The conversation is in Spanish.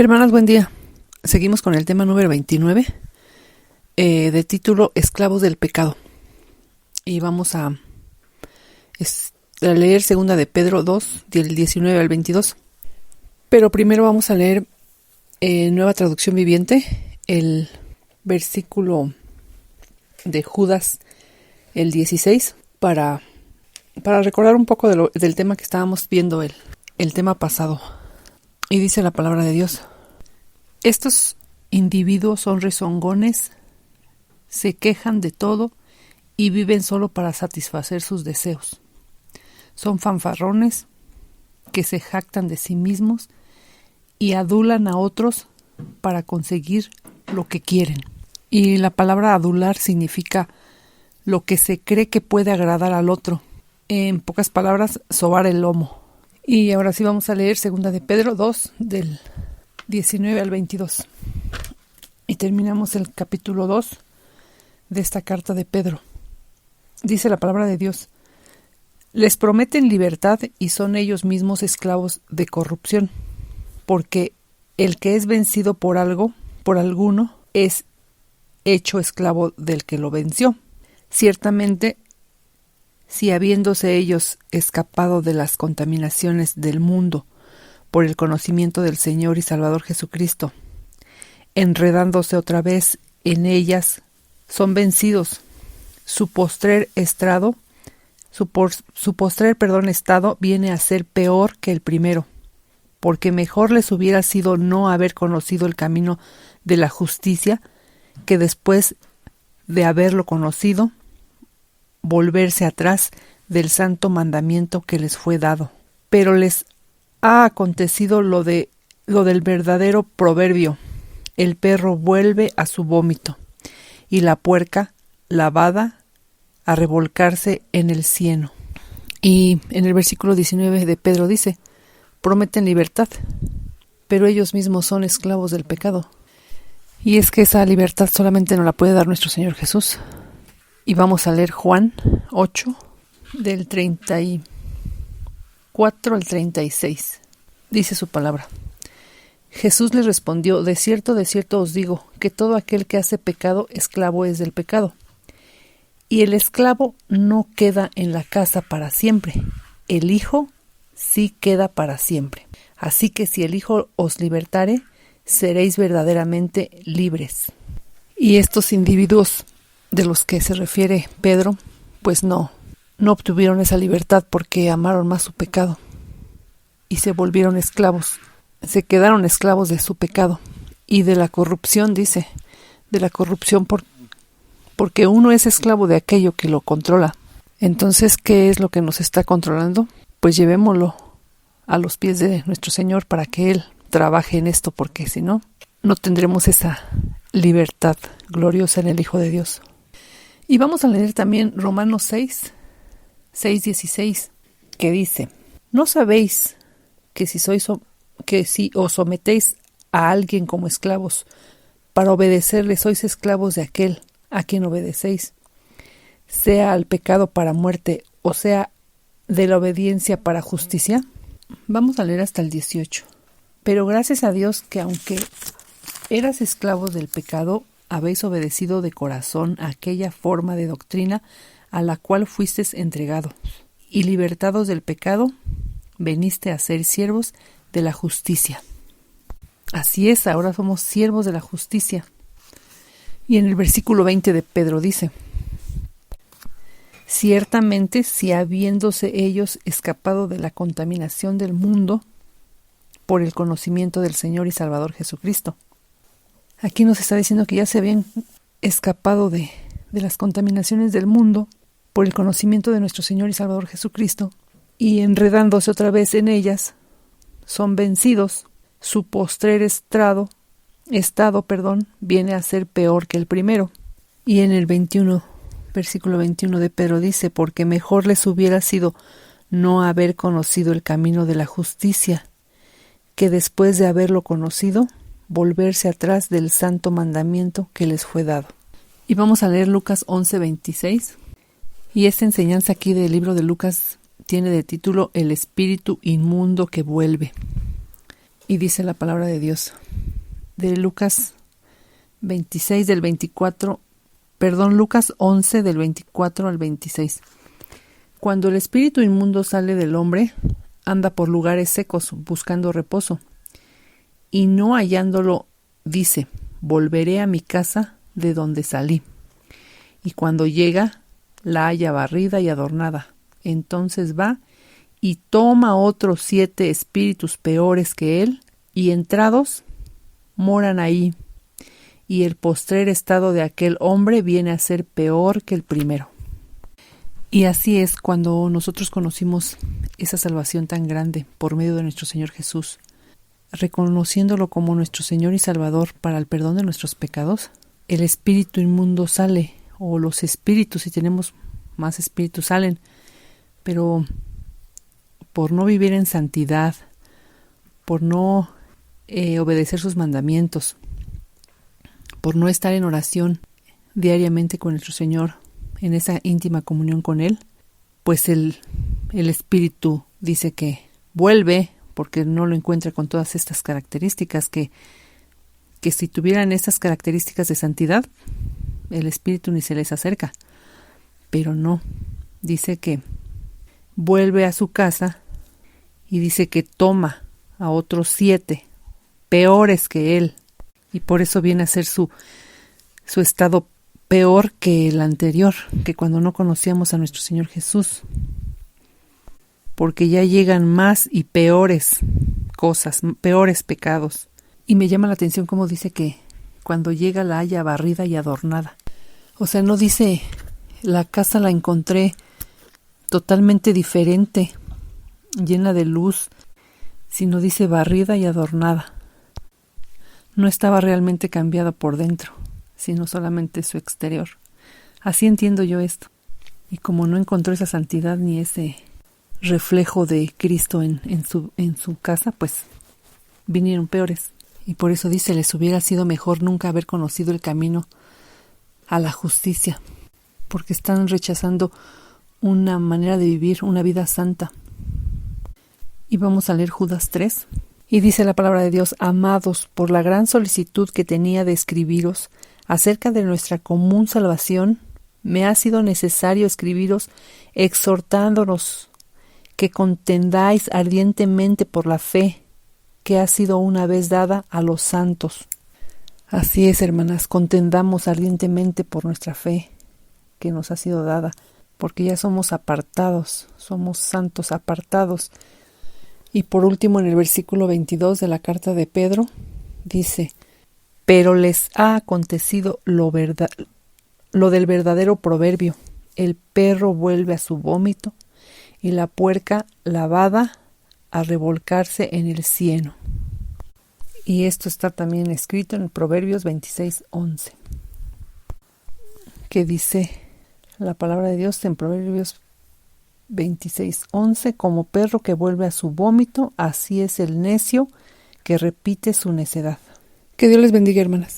Hermanas, buen día. Seguimos con el tema número 29, de título Esclavos del Pecado. Y vamos a leer segunda de Pedro 2, del 19 al 22. Pero primero vamos a leer Nueva Traducción Viviente, el versículo de Judas, el 16, para recordar un poco del tema que estábamos viendo el tema pasado. Y dice la palabra de Dios: estos individuos son rezongones, se quejan de todo y viven solo para satisfacer sus deseos. Son fanfarrones que se jactan de sí mismos y adulan a otros para conseguir lo que quieren. Y la palabra adular significa lo que se cree que puede agradar al otro. En pocas palabras, sobar el lomo. Y ahora sí vamos a leer segunda de Pedro 2, del 19 al 22. Y terminamos el capítulo 2 de esta carta de Pedro. Dice la palabra de Dios: les prometen libertad y son ellos mismos esclavos de corrupción, porque el que es vencido por alguno, es hecho esclavo del que lo venció. Ciertamente, si habiéndose ellos escapado de las contaminaciones del mundo por el conocimiento del Señor y Salvador Jesucristo, enredándose otra vez en ellas, son vencidos, su postrer estado viene a ser peor que el primero, porque mejor les hubiera sido no haber conocido el camino de la justicia, que después de haberlo conocido, volverse atrás del santo mandamiento que les fue dado. Pero les ha acontecido lo del verdadero proverbio: el perro vuelve a su vómito, y la puerca, lavada, a revolcarse en el cieno. Y en el versículo 19 de Pedro dice: prometen libertad, pero ellos mismos son esclavos del pecado. Y es que esa libertad solamente nos la puede dar nuestro Señor Jesús. Y vamos a leer Juan 8, del 34 al 36. Dice su palabra: Jesús les respondió: de cierto os digo, que todo aquel que hace pecado, esclavo es del pecado. Y el esclavo no queda en la casa para siempre, el Hijo sí queda para siempre. Así que si el Hijo os libertare, seréis verdaderamente libres. Y estos individuos de los que se refiere Pedro, pues no obtuvieron esa libertad porque amaron más su pecado y se volvieron esclavos, se quedaron esclavos de su pecado y de la corrupción, dice, de la corrupción porque uno es esclavo de aquello que lo controla. Entonces, ¿qué es lo que nos está controlando? Pues llevémoslo a los pies de nuestro Señor para que Él trabaje en esto, porque si no, no tendremos esa libertad gloriosa en el Hijo de Dios. Y vamos a leer también Romanos 6:16, que dice: ¿no sabéis que si os sometéis a alguien como esclavos, para obedecerle sois esclavos de aquel a quien obedecéis, sea al pecado para muerte, o sea de la obediencia para justicia? Vamos a leer hasta el 18. Pero gracias a Dios que aunque eras esclavos del pecado, habéis obedecido de corazón a aquella forma de doctrina a la cual fuisteis entregados, y libertados del pecado, veniste a ser siervos de la justicia. Así es, ahora somos siervos de la justicia. Y en el versículo 20 de Pedro dice: ciertamente, si habiéndose ellos escapado de la contaminación del mundo por el conocimiento del Señor y Salvador Jesucristo. Aquí nos está diciendo que ya se habían escapado de las contaminaciones del mundo por el conocimiento de nuestro Señor y Salvador Jesucristo, y enredándose otra vez en ellas, son vencidos. Su postrer estado viene a ser peor que el primero. Y en el versículo 21 de Pedro dice: porque mejor les hubiera sido no haber conocido el camino de la justicia, que después de haberlo conocido, volverse atrás del santo mandamiento que les fue dado. Y vamos a leer Lucas 11:26. Y esta enseñanza aquí del libro de Lucas tiene de título El espíritu inmundo que vuelve. Y dice la palabra de Dios de Lucas 26 del 24, Lucas 11 del 24 al 26. Cuando el espíritu inmundo sale del hombre, anda por lugares secos buscando reposo, y no hallándolo, dice: volveré a mi casa de donde salí. Y cuando llega, la halla barrida y adornada. Entonces va y toma otros 7 espíritus peores que él, y entrados, moran ahí. Y el postrer estado de aquel hombre viene a ser peor que el primero. Y así es cuando nosotros conocimos esa salvación tan grande por medio de nuestro Señor Jesús, reconociéndolo como nuestro Señor y Salvador para el perdón de nuestros pecados. El espíritu inmundo sale, o los espíritus, si tenemos más espíritus, salen, pero por no vivir en santidad, por no obedecer sus mandamientos, por no estar en oración diariamente con nuestro Señor, en esa íntima comunión con Él, pues el espíritu dice que vuelve porque no lo encuentra con todas estas características, que si tuvieran estas características de santidad, el espíritu ni se les acerca. Pero no, dice que vuelve a su casa y dice que toma a otros 7 peores que él, y por eso viene a ser su estado peor que el anterior, que cuando no conocíamos a nuestro Señor Jesús, porque ya llegan más y peores cosas, peores pecados. Y me llama la atención cómo dice que cuando llega la halla barrida y adornada. O sea, no dice la casa la encontré totalmente diferente, llena de luz, sino dice barrida y adornada. No estaba realmente cambiada por dentro, sino solamente su exterior. Así entiendo yo esto. Y como no encontró esa santidad ni ese reflejo de Cristo en su casa, pues vinieron peores. Y por eso dice, les hubiera sido mejor nunca haber conocido el camino a la justicia, porque están rechazando una manera de vivir, una vida santa. Y vamos a leer Judas 3. Y dice la palabra de Dios: amados, por la gran solicitud que tenía de escribiros acerca de nuestra común salvación, me ha sido necesario escribiros exhortándonos que contendáis ardientemente por la fe que ha sido una vez dada a los santos. Así es, hermanas, contendamos ardientemente por nuestra fe que nos ha sido dada, porque ya somos apartados, somos santos apartados. Y por último, en el versículo 22 de la carta de Pedro, dice: pero les ha acontecido lo del verdadero proverbio: el perro vuelve a su vómito y la puerca lavada a revolcarse en el cieno. Y esto está también escrito en Proverbios 26:11, que dice la palabra de Dios en Proverbios 26:11: como perro que vuelve a su vómito, así es el necio que repite su necedad. Que Dios les bendiga, hermanas.